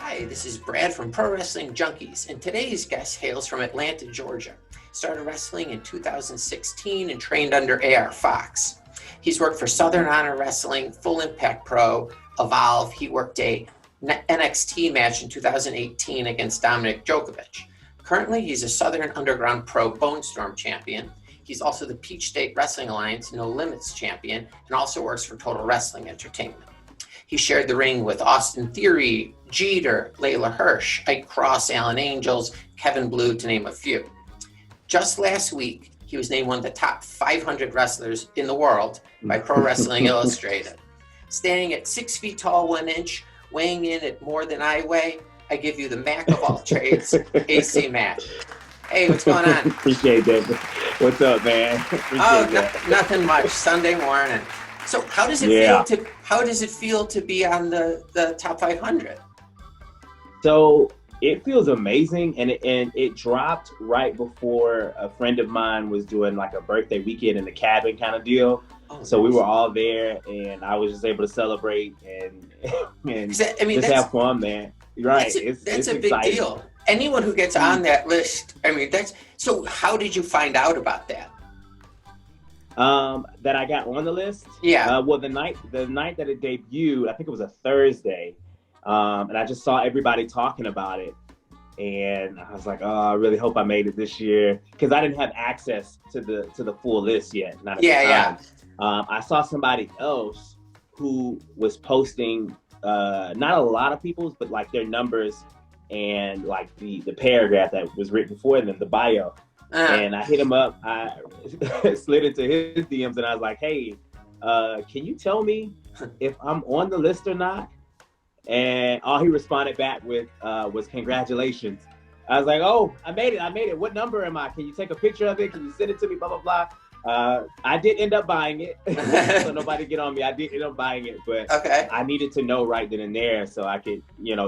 Hi, this is Brad from Pro Wrestling Junkies, and today's guest hails from Atlanta, Georgia. Started wrestling in 2016 and trained under A.R. Fox. He's worked for Southern Honor Wrestling, Full Impact Pro, Evolve. He worked a NXT match in 2018 against Dominic Djokovic. Currently, he's a Southern Underground Pro Bone Storm champion. He's also the Peach State Wrestling Alliance No Limits champion and also works for Total Wrestling Entertainment. He shared the ring with Austin Theory, Jeter, Layla Hirsch, Ike Cross, Alan Angels, Kevin Blue, to name a few. Just last week, he was named one of the top 500 wrestlers in the world by Pro Wrestling Illustrated. Standing at 6 feet tall, 1 inch, weighing in at more than I weigh, I give you the Mack of all trades, AC Mack. Hey, what's going on? Appreciate that. What's up, man? Nothing much. Sunday morning. So how does it feel to be on the top 500? So it feels amazing, and it dropped right before a friend of mine was doing like a birthday weekend in the cabin kind of deal. Oh, so nice. We were all there, and I was just able to celebrate and have fun, man. Right? That's a big deal. Anyone who gets on that list, so how did you find out about that? That I got on the list? Yeah. Well, the night that it debuted, I think it was a Thursday, and I just saw everybody talking about it, and I was like, oh, I really hope I made it this year, because I didn't have access to the full list yet. Not at the time. I saw somebody else who was posting, not a lot of people's, but like their numbers and like the paragraph that was written for them, the bio. And I hit him up. I slid into his DMs and I was like, hey, can you tell me if I'm on the list or not? And all he responded back with was congratulations. I was like, oh, I made it. What number am I? Can you take a picture of it? Can you send it to me? Blah, blah, blah. I did end up buying it. So nobody get on me. I did end up buying it, but okay. I needed to know right then and there so I could,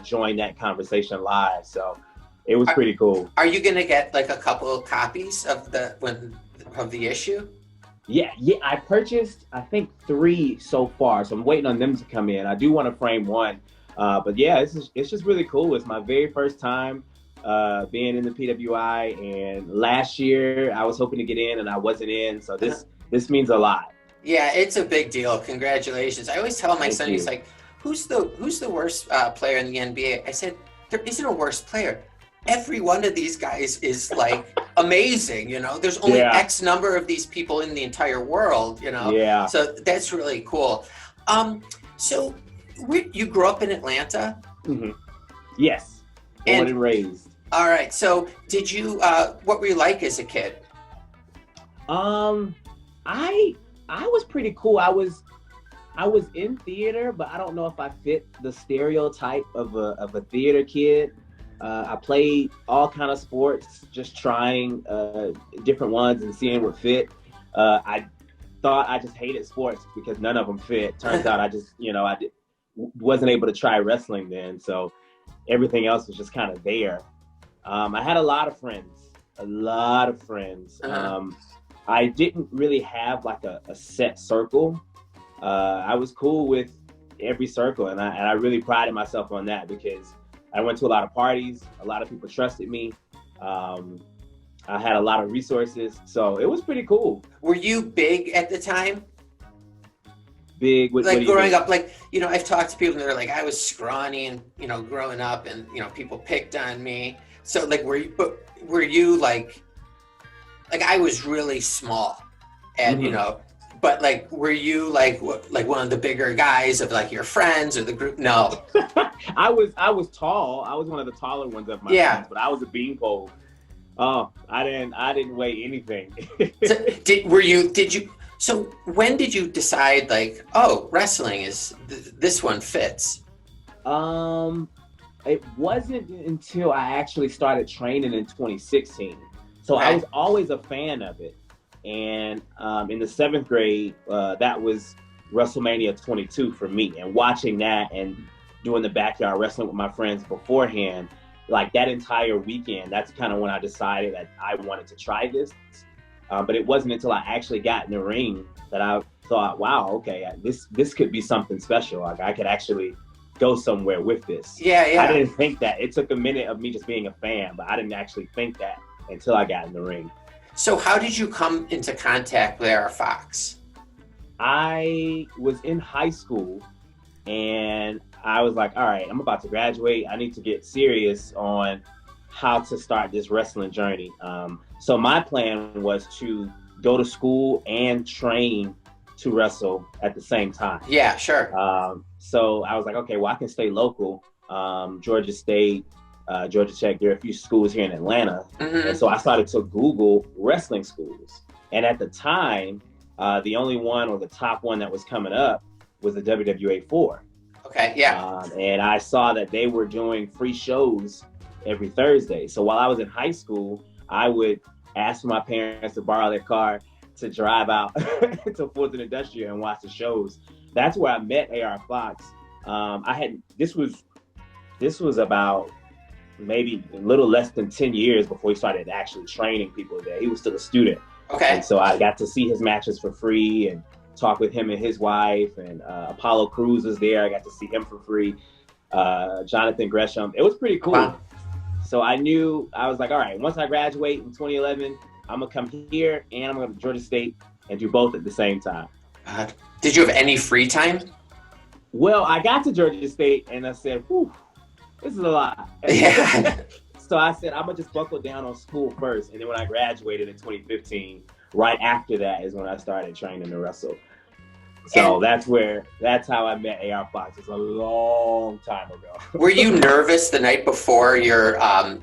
join that conversation live. So it was pretty cool. Are you gonna get like a couple of copies of the issue? Yeah. I purchased, I think 3 so far, so I'm waiting on them to come in. I do want to frame 1, but yeah, it's just really cool. It's my very first time being in the PWI, and last year I was hoping to get in and I wasn't in, so this means a lot. Yeah, it's a big deal. Congratulations. I always tell my son, he's like, who's the worst player in the NBA? I said, there isn't a worst player. Every one of these guys is like amazing, There's only X number of these people in the entire world, Yeah. So that's really cool. So you grew up in Atlanta? Mm-hmm. Yes. Born and raised. All right. So did you, what were you like as a kid? I was pretty cool. I was in theater, but I don't know if I fit the stereotype of a theater kid. I played all kind of sports, just trying different ones and seeing what fit. I thought I just hated sports because none of them fit. Turns out I just, wasn't able to try wrestling then. So everything else was just kind of there. I had a lot of friends. Uh-huh. I didn't really have like a set circle. I was cool with every circle, and I really prided myself on that because I went to a lot of parties. A lot of people trusted me. I had a lot of resources, so it was pretty cool. Were you big at the time? Big? What growing up, I've talked to people and they're like, I was scrawny and, growing up and, people picked on me. So were you like I was really small and, mm-hmm. But were you like one of the bigger guys of your friends or the group? No. I was tall. I was one of the taller ones of my friends, but I was a beanpole. Oh, I didn't weigh anything. So when did you decide wrestling is this one fits? It wasn't until I actually started training in 2016. So I was always a fan of it. And in the 7th grade, that was WrestleMania 22 for me. And watching that and doing the backyard wrestling with my friends beforehand, that entire weekend, that's kind of when I decided that I wanted to try this. But it wasn't until I actually got in the ring that I thought, wow, okay, this could be something special. I could actually go somewhere with this. Yeah, yeah. I didn't think that. It took a minute of me just being a fan, but I didn't actually think that until I got in the ring. So how did you come into contact with AR Fox? I was in high school and I was like, all right, I'm about to graduate. I need to get serious on how to start this wrestling journey. So my plan was to go to school and train to wrestle at the same time. Yeah, sure. So I was like, okay, well, I can stay local. Georgia State, Georgia Tech, there are a few schools here in Atlanta. Mm-hmm. And so I started to Google wrestling schools. And at the time, the only one or the top one that was coming up was the WWA 4. Okay, yeah. And I saw that they were doing free shows every Thursday. So while I was in high school, I would ask for my parents to borrow their car to drive out to Fulton Industrial and watch the shows. That's where I met AR Fox. This was about maybe a little less than 10 years before he started actually training people there. He was still a student. Okay. And so I got to see his matches for free and talk with him and his wife, and Apollo Crews was there. I got to see him for free. Jonathan Gresham. It was pretty cool. Wow. So I was like, all right, once I graduate in 2011, I'm going to come here and I'm going to Georgia State and do both at the same time. Did you have any free time? Well, I got to Georgia State and I said, whew, this is a lot. Yeah. So I said, I'm going to just buckle down on school first. And then when I graduated in 2015, right after that is when I started training to wrestle. So that's how I met AR Fox. It's a long time ago. Were you nervous the night before going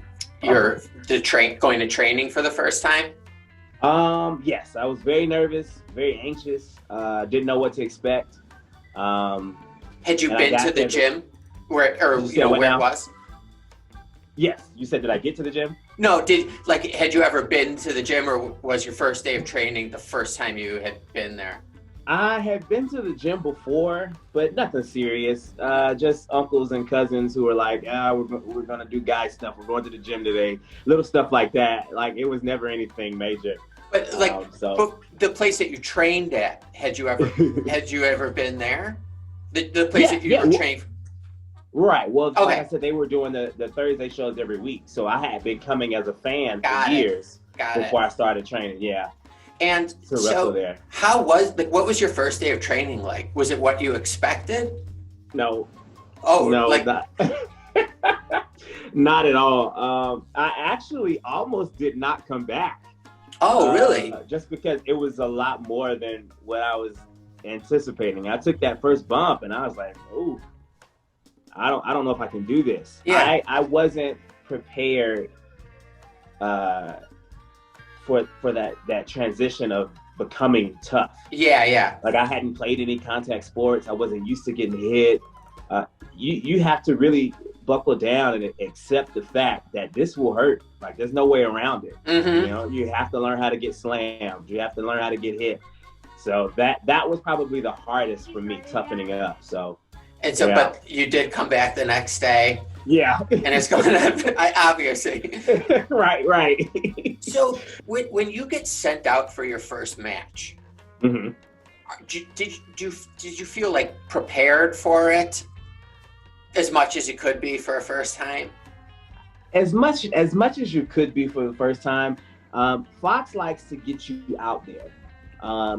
to training for the first time? Yes, I was very nervous, very anxious. Didn't know what to expect. Had you been to the gym where it was? Yes. You said, did I get to the gym? No, had you ever been to the gym, or was your first day of training the first time you had been there? I had been to the gym before, but nothing serious. Just uncles and cousins who were like, we're going to do guy stuff. We're going to the gym today. Little stuff like that. Like, it was never anything major. But but the place that you trained at, had you ever been there? The place that you were trained. Right. Well, like I said, they were doing the Thursday shows every week. So I had been coming as a fan for years before I started training. Yeah. And to wrestle there. What was your first day of training like? Was it what you expected? No. Oh, no, not at all. I actually almost did not come back. Oh, really? Just because it was a lot more than what I was anticipating. I took that first bump and I was like, "Ooh, I don't know if I can do this." Yeah. I wasn't prepared for that transition of becoming tough. Yeah. Like, I hadn't played any contact sports. I wasn't used to getting hit. You have to really buckle down and accept the fact that this will hurt. Like, there's no way around it. Mm-hmm. You know, you have to learn how to get slammed. You have to learn how to get hit. So that was probably the hardest for me, toughening up. So. And so, but you did come back the next day. Yeah. And it's going to, obviously. Right. So when you get sent out for your first match, mm-hmm. did you feel like prepared for it as much as you could be for a first time? As much as you could be for the first time. Fox likes to get you out there.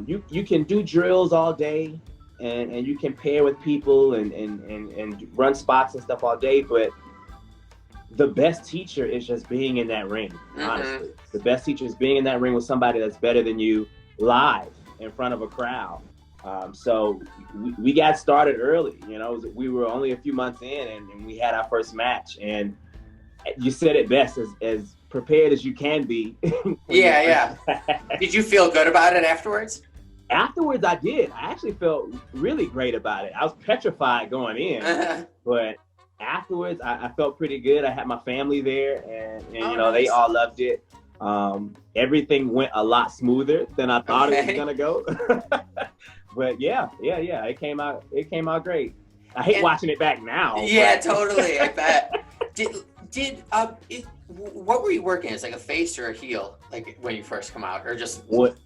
You can do drills all day. And you can pair with people and run spots and stuff all day, but the best teacher is just being in that ring, honestly. Mm-hmm. The best teacher is being in that ring with somebody that's better than you live in front of a crowd. So we got started early. You know, we were only a few months in and we had our first match. And you said it best, as prepared as you can be. Yeah. Did you feel good about it afterwards? Afterwards, I did. I actually felt really great about it. I was petrified going in, but afterwards, I felt pretty good. I had my family there, and nice. They all loved it. Everything went a lot smoother than I thought it was gonna go. But yeah, it came out great. I hate watching it back now. Yeah, totally. I bet. What were you working as, like a face or a heel, like when you first come out, or just the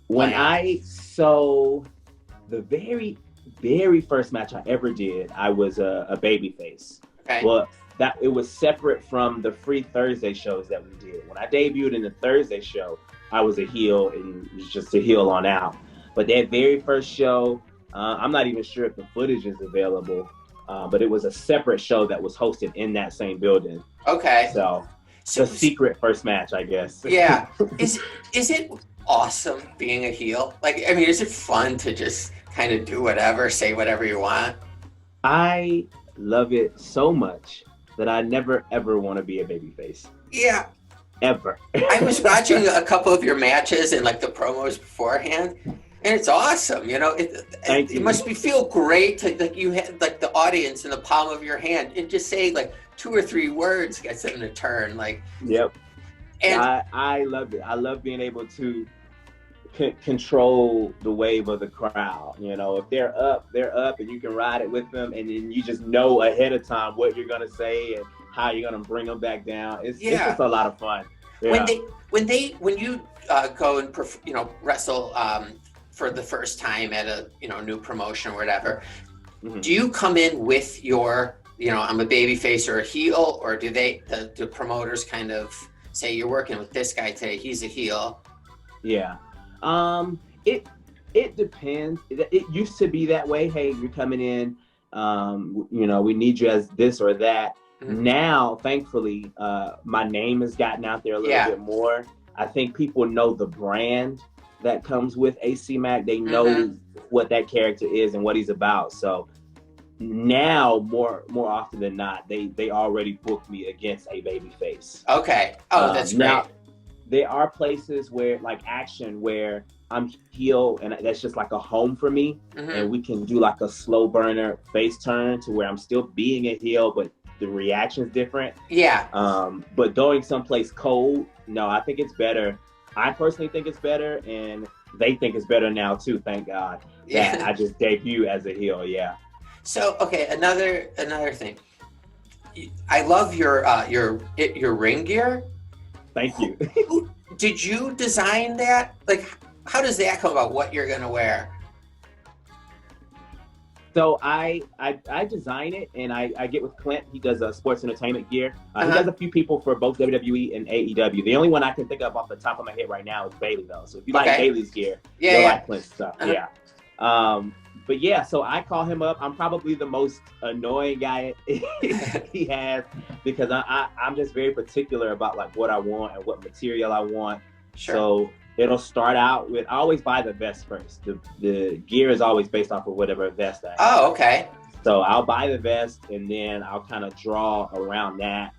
very first match I ever did, I was a baby face. Okay. Well, that it was separate from the free Thursday shows that we did. When I debuted in the Thursday show, I was a heel and it was just a heel on out. But that very first show, I'm not even sure if the footage is available, but it was a separate show that was hosted in that same building. Okay. So the secret first match, I guess. Yeah. Is it awesome being a heel? Like, I mean, is it fun to just kind of do whatever, say whatever you want? I love it so much that I never ever want to be a babyface. Yeah. Ever. I was watching a couple of your matches and like the promos beforehand, and it's awesome. You know, it must feel great to like you had like the audience in the palm of your hand and just say like 2 or 3 words gets them to turn. Like, yep. And I love it. I love being able to control the wave of the crowd. You know, if they're up, and you can ride it with them, and then you just know ahead of time what you're gonna say and how you're gonna bring them back down. It's just a lot of fun. Yeah. When you go and wrestle for the first time at a new promotion or whatever, mm-hmm. do you come in with your I'm a baby face or a heel, or do the promoters kind of say you're working with this guy today, he's a heel? Yeah. It depends. It used to be that way. Hey, you're coming in, we need you as this or that. Mm-hmm. Now, thankfully, my name has gotten out there a little bit more. I think people know the brand that comes with AC Mack. They know mm-hmm. what that character is and what he's about. So now, more often than not, they already book me against a baby face. Okay. Oh, that's great. Now, there are places where, like Action, where I'm heel and that's just like a home for me. Mm-hmm. And we can do like a slow burner face turn to where I'm still being a heel, but the reaction's different. Yeah. But going someplace cold, no, I think it's better. I personally think it's better, and they think it's better now too, thank God. That I just debut as a heel, yeah. So, okay, another thing. I love your ring gear. Thank you. Did you design that? Like, how does that come about, what you're going to wear? So I design it, and I get with Clint. He does sports entertainment gear. He does a few people for both WWE and AEW. The only one I can think of off the top of my head right now is Bailey, though. So if you like Bailey's gear, you'll like Clint's stuff. Yeah. But yeah, so I call him up. I'm probably the most annoying guy he has, because I'm just very particular about like what I want and what material I want. Sure. So it'll start out with, I always buy the vest first. The gear is always based off of whatever vest I have. Oh, okay. So I'll buy the vest, and then I'll kind of draw around that.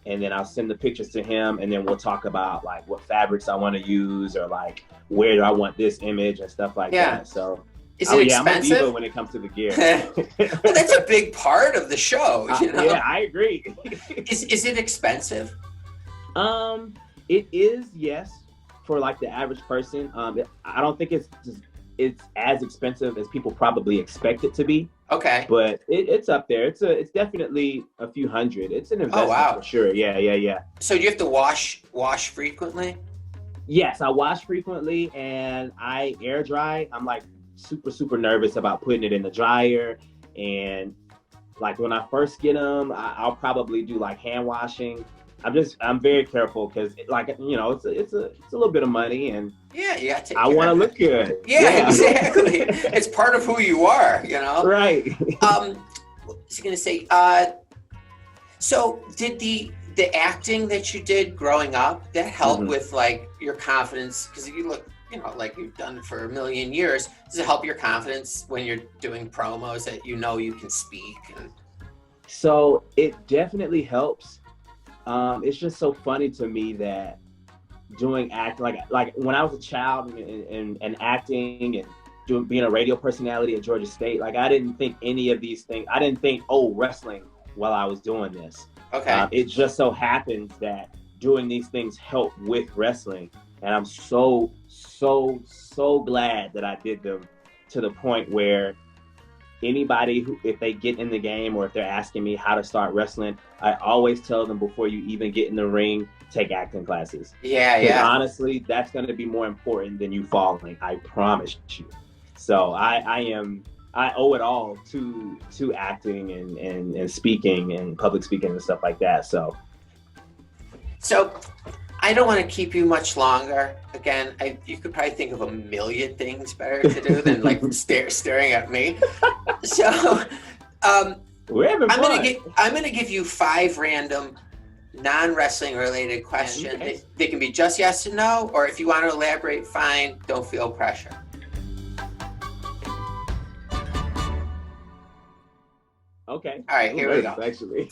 And then I'll send the pictures to him, and then we'll talk about like what fabrics I want to use, or like where do I want this image and stuff like that. So is it expensive? I'm a diva when it comes to the gear. Well, that's a big part of the show. Yeah, I agree. Is it expensive? It is, yes. For like the average person, I don't think it's as expensive as people probably expect it to be. Okay. But it's up there. It's definitely a few hundred. It's an investment for sure. Yeah. So do you have to wash frequently? Yes, I wash frequently, and I air dry. I'm like super nervous about putting it in the dryer, and like when I first get them, I'll probably do like hand washing. I'm very careful, because like, it's a little bit of money, and I want to look good. Yeah, exactly. It's part of who you are, Right. I was gonna say, so did the acting that you did growing up, that help mm-hmm. with like your confidence? Because you look, like you've done it for a million years. Does it help your confidence when you're doing promos that you can speak? So it definitely helps. It's just so funny to me that doing act like when I was a child and acting and being a radio personality at Georgia State, like I didn't think any of these things. I didn't think, wrestling while I was doing this. Okay. It just so happens that doing these things help with wrestling, and I'm so glad that I did them, to the point where anybody who, if they get in the game or if they're asking me how to start wrestling, I always tell them before you even get in the ring, take acting classes. Yeah. Honestly, that's going to be more important than you falling. I promise you. So I I owe it all to acting and speaking and public speaking and stuff like that. So I don't want to keep you much longer. Again, you could probably think of a million things better to do than like staring at me. So we're having fun. I'm gonna give you 5 random non-wrestling related questions. Okay. They can be just yes and no, or if you want to elaborate, fine. Don't feel pressure. Okay. All right, here we go. Actually.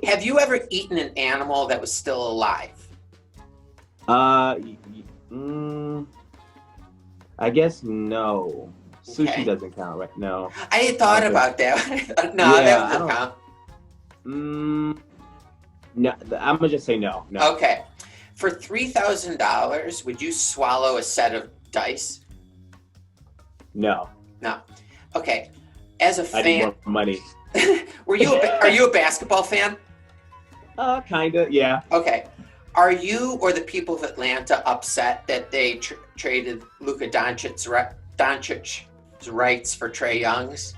Have you ever eaten an animal that was still alive? I guess no. Sushi Okay. doesn't count, right? No. I had thought Okay. about that. No, Yeah, that I doesn't don't- count. No, I'm gonna just say no. No. Okay. For $3,000, would you swallow a set of dice? No. No. Okay. As a I need fan, more money. are you a basketball fan? Kinda. Yeah. Okay. Are you or the people of Atlanta upset that they traded Luka Doncic's rights for Trae Young's?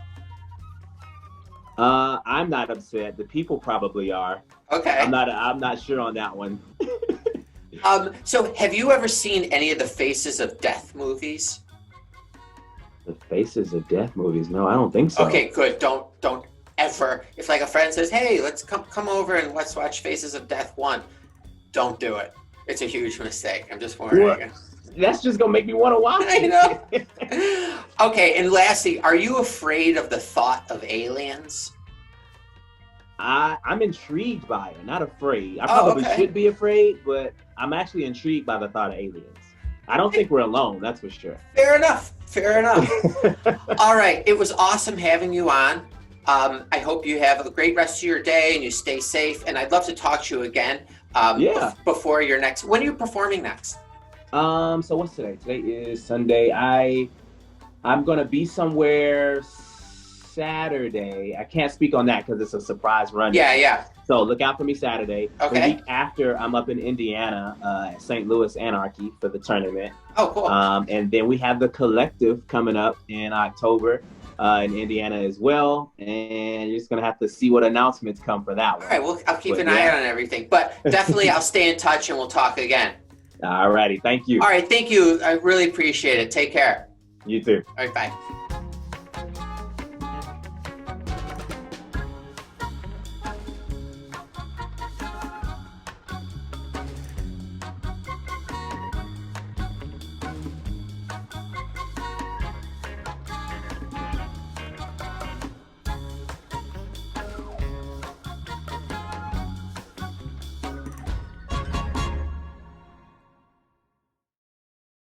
I'm not upset. The people probably are. Okay. I'm not sure on that one. So have you ever seen any of the Faces of Death movies? The Faces of Death movies? No, I don't think so. Okay, good. Don't ever. If like a friend says, "Hey, let's come over and let's watch Faces of Death 1," don't do it. It's a huge mistake. I'm just warning you. That's just gonna make me want to watch I it. know. Okay, and lastly, are you afraid of the thought of aliens? I'm intrigued by it, not afraid. I probably okay. should be afraid, but I'm actually intrigued by the thought of aliens. I don't think we're alone, that's for sure. Fair enough. All right, it was awesome having you on. I hope you have a great rest of your day and you stay safe. And I'd love to talk to you again. Yeah. Before your next. When are you performing next? So what's today? Today is Sunday. I'm gonna be somewhere Saturday. I can't speak on that because it's a surprise run. Yeah. So look out for me Saturday. Okay. The week after, I'm up in Indiana at St. Louis Anarchy for the tournament. Oh, cool. And then we have the Collective coming up in October in Indiana as well. And you're just gonna have to see what announcements come for that one. All right, well, I'll keep an eye on everything. But definitely I'll stay in touch and we'll talk again. All righty. Thank you. All right, thank you. I really appreciate it. Take care. You too. All right, bye.